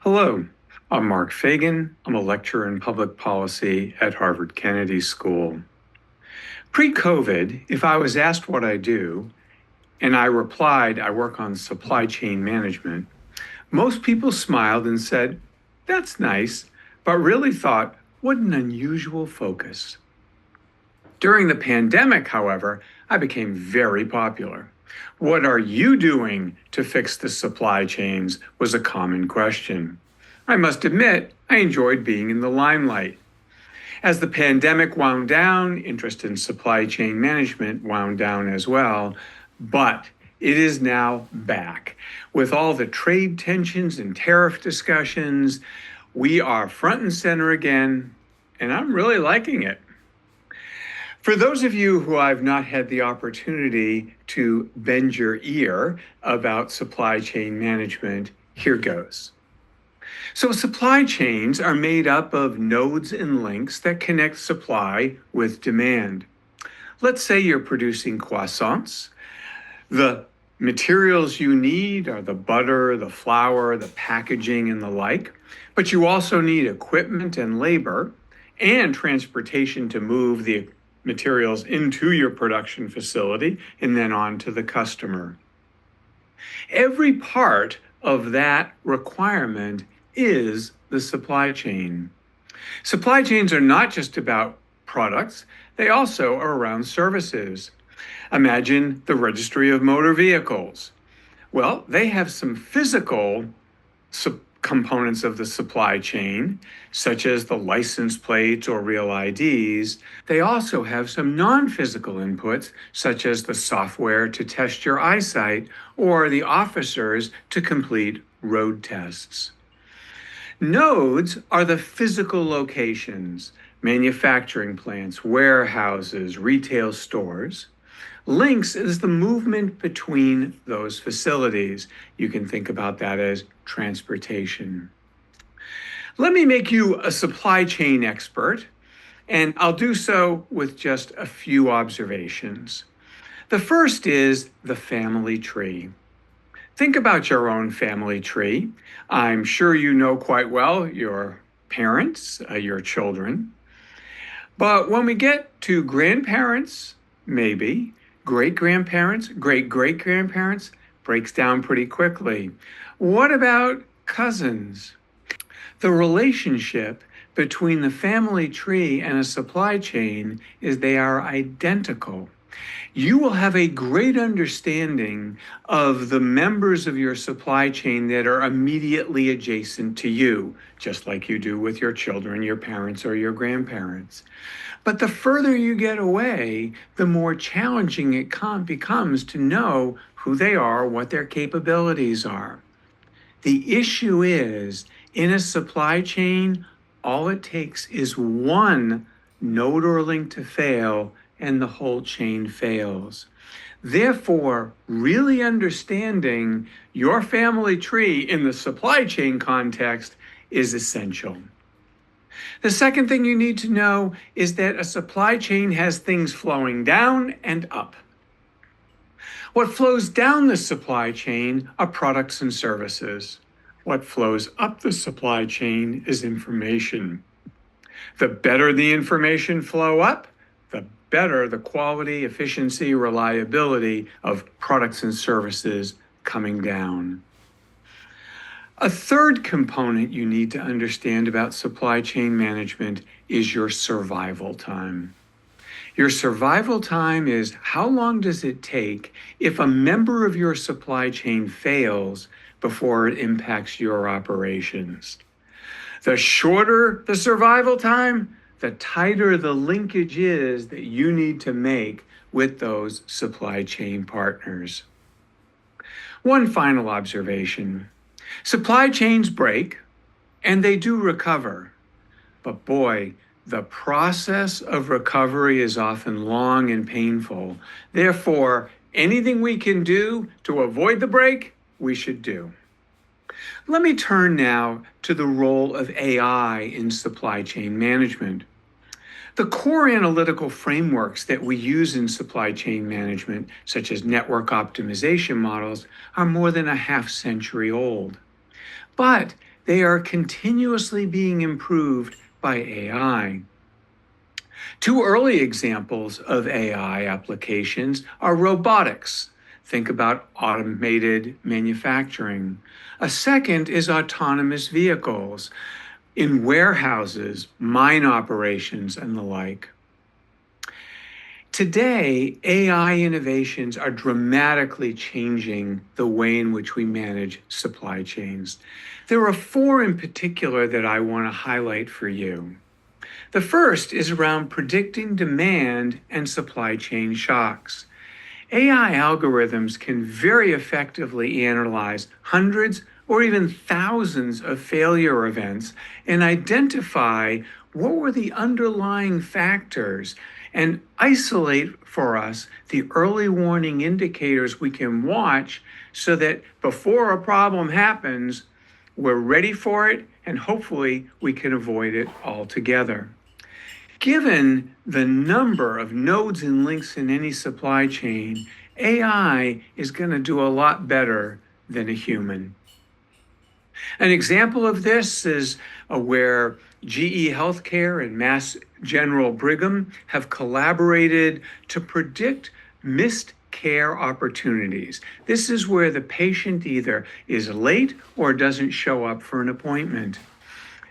Hello, I'm Mark Fagan. I'm a lecturer in public policy at Harvard Kennedy School. Pre-COVID, if I was asked what I do, and I replied, I work on supply chain management, most people smiled and said, that's nice, but really thought, what an unusual focus. During the pandemic, however, I became very popular. What are you doing to fix the supply chains was a common question. I must admit, I enjoyed being in the limelight. As the pandemic wound down, interest in supply chain management wound down as well, but it is now back. With all the trade tensions and tariff discussions, we are front and center again, and I'm really liking it. For those of you who I've not had the opportunity to bend your ear about supply chain management, here goes. So supply chains are made up of nodes and links that connect supply with demand. Let's say you're producing croissants. The materials you need are the butter, the flour, the packaging, and the like, but you also need equipment and labor and transportation to move the materials into your production facility and then on to the customer. Every part of that requirement is the supply chain. Supply chains are not just about products, they also are around services. Imagine the registry of motor vehicles. Well, they have some physical components of the supply chain, such as the license plates or real IDs. They also have some non-physical inputs, such as the software to test your eyesight or the officers to complete road tests. Nodes are the physical locations, manufacturing plants, warehouses, retail stores. Links is the movement between those facilities. You can think about that as transportation. Let me make you a supply chain expert, and I'll do so with just a few observations. The first is the family tree. Think about your own family tree. I'm sure you know quite well your parents, your children. But when we get to grandparents, maybe, great-grandparents, great-great-grandparents, breaks down pretty quickly. What about cousins? The relationship between the family tree and a supply chain is they are identical. You will have a great understanding of the members of your supply chain that are immediately adjacent to you, just like you do with your children, your parents, or your grandparents. But the further you get away, the more challenging it becomes to know who they are, what their capabilities are. The issue is, in a supply chain, all it takes is one node or link to fail, and the whole chain fails. Therefore, really understanding your family tree in the supply chain context is essential. The second thing you need to know is that a supply chain has things flowing down and up. What flows down the supply chain are products and services. What flows up the supply chain is information. The better the information flow up, the better the quality, efficiency, reliability of products and services coming down. A third component you need to understand about supply chain management is your survival time. Your survival time is how long does it take if a member of your supply chain fails before it impacts your operations. The shorter the survival time, the tighter the linkage is that you need to make with those supply chain partners. One final observation. Supply chains break, and they do recover. But boy, the process of recovery is often long and painful. Therefore, anything we can do to avoid the break, we should do. Let me turn now to the role of AI in supply chain management. The core analytical frameworks that we use in supply chain management, such as network optimization models, are more than a half century old. But they are continuously being improved by AI. Two early examples of AI applications are robotics. Think about automated manufacturing. A second is autonomous vehicles in warehouses, mine operations, and the like. Today, AI innovations are dramatically changing the way in which we manage supply chains. There are four in particular that I want to highlight for you. The first is around predicting demand and supply chain shocks. AI algorithms can very effectively analyze hundreds or even thousands of failure events and identify what were the underlying factors and isolate for us the early warning indicators we can watch so that before a problem happens, we're ready for it and hopefully we can avoid it altogether. Given the number of nodes and links in any supply chain, AI is going to do a lot better than a human. An example of this is where GE Healthcare and Mass General Brigham have collaborated to predict missed care opportunities. This is where the patient either is late or doesn't show up for an appointment.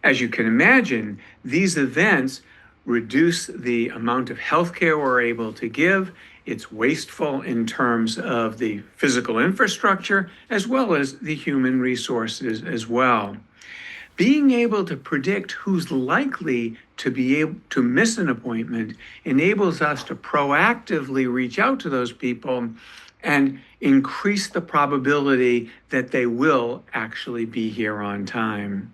As you can imagine, these events reduce the amount of healthcare we're able to give. It's wasteful in terms of the physical infrastructure as well as the human resources as well. Being able to predict who's likely to be able to miss an appointment enables us to proactively reach out to those people and increase the probability that they will actually be here on time.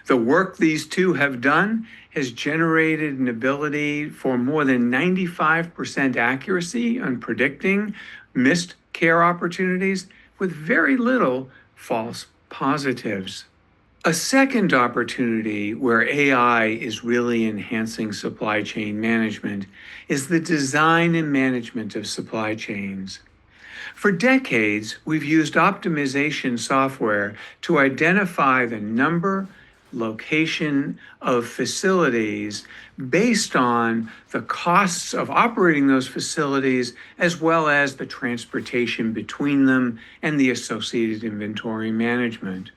The work these two have done has generated an ability for more than 95% accuracy on predicting missed care opportunities with very little false positives. A second opportunity where AI is really enhancing supply chain management is the design and management of supply chains. For decades, we've used optimization software to identify the number, location of facilities based on the costs of operating those facilities, as well as the transportation between them and the associated inventory management.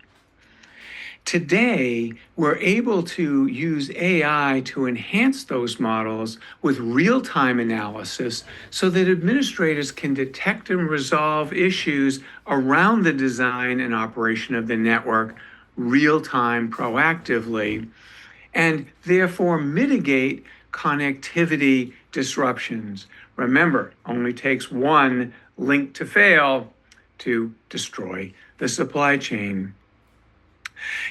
Today, we're able to use AI to enhance those models with real-time analysis so that administrators can detect and resolve issues around the design and operation of the network real-time proactively, and therefore mitigate connectivity disruptions. Remember, only takes one link to fail to destroy the supply chain.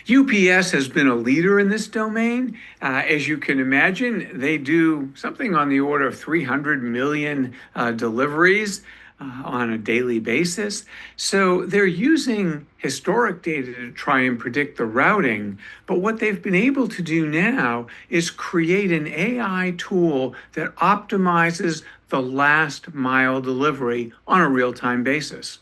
UPS has been a leader in this domain. As you can imagine, they do something on the order of 300 million deliveries on a daily basis. So they're using historic data to try and predict the routing. But what they've been able to do now is create an AI tool that optimizes the last mile delivery on a real-time basis.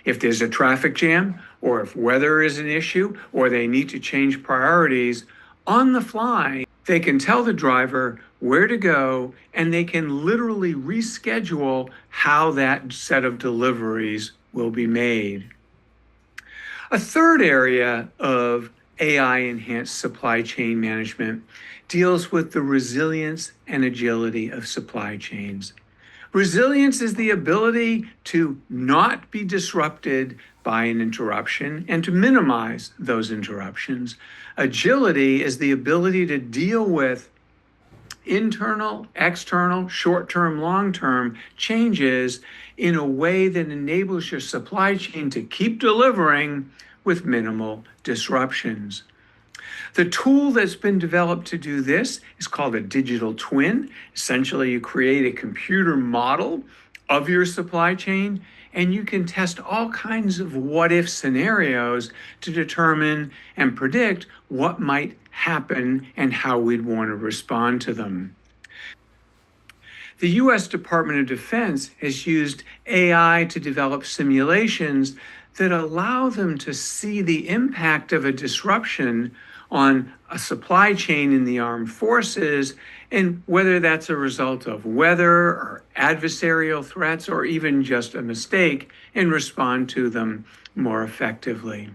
If there's a traffic jam, or if weather is an issue, or they need to change priorities, on the fly, they can tell the driver where to go, and they can literally reschedule how that set of deliveries will be made. A third area of AI-enhanced supply chain management deals with the resilience and agility of supply chains. Resilience is the ability to not be disrupted by an interruption and to minimize those interruptions. Agility is the ability to deal with internal, external, short-term, long-term changes in a way that enables your supply chain to keep delivering with minimal disruptions. The tool that's been developed to do this is called a digital twin. Essentially, you create a computer model of your supply chain, and you can test all kinds of what-if scenarios to determine and predict what might happen and how we'd want to respond to them. The U.S. Department of Defense has used AI to develop simulations that allow them to see the impact of a disruption on a supply chain in the armed forces, and whether that's a result of weather or adversarial threats or even just a mistake, and respond to them more effectively.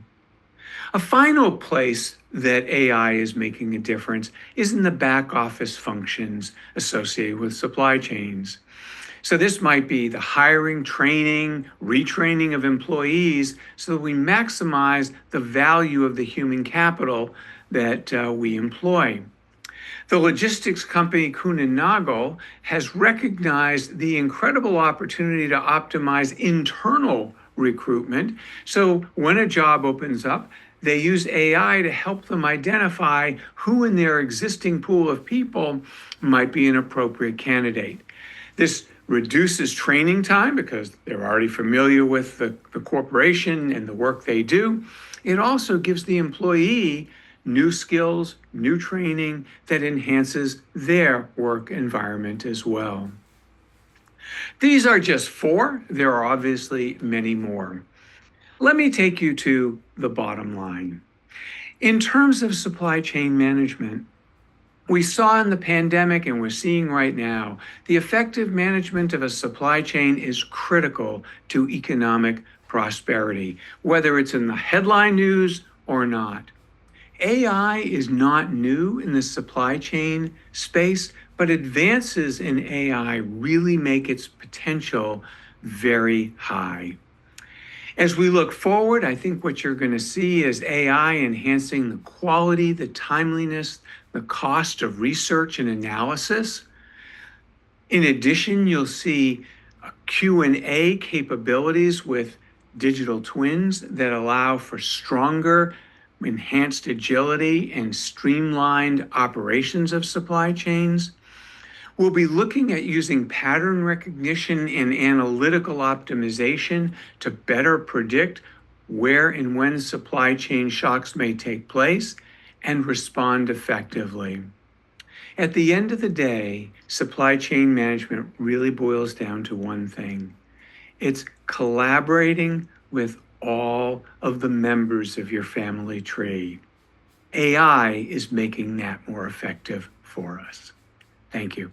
A final place that AI is making a difference is in the back office functions associated with supply chains. So this might be the hiring, training, retraining of employees so that we maximize the value of the human capital that we employ. The logistics company Kuehne Nagel has recognized the incredible opportunity to optimize internal recruitment. So when a job opens up, they use AI to help them identify who in their existing pool of people might be an appropriate candidate. This reduces training time because they're already familiar with the corporation and the work they do. It also gives the employee new skills, new training that enhances their work environment as well. These are just four. There are obviously many more. Let me take you to the bottom line. In terms of supply chain management, we saw in the pandemic and we're seeing right now, the effective management of a supply chain is critical to economic prosperity, whether it's in the headline news or not. AI is not new in the supply chain space, but advances in AI really make its potential very high. As we look forward, I think what you're going to see is AI enhancing the quality, the timeliness, the cost of research and analysis. In addition, you'll see Q&A capabilities with digital twins that allow for stronger, enhanced agility and streamlined operations of supply chains. We'll be looking at using pattern recognition and analytical optimization to better predict where and when supply chain shocks may take place and respond effectively. At the end of the day, supply chain management really boils down to one thing. It's collaborating with all of the members of your family tree. AI is making that more effective for us. Thank you.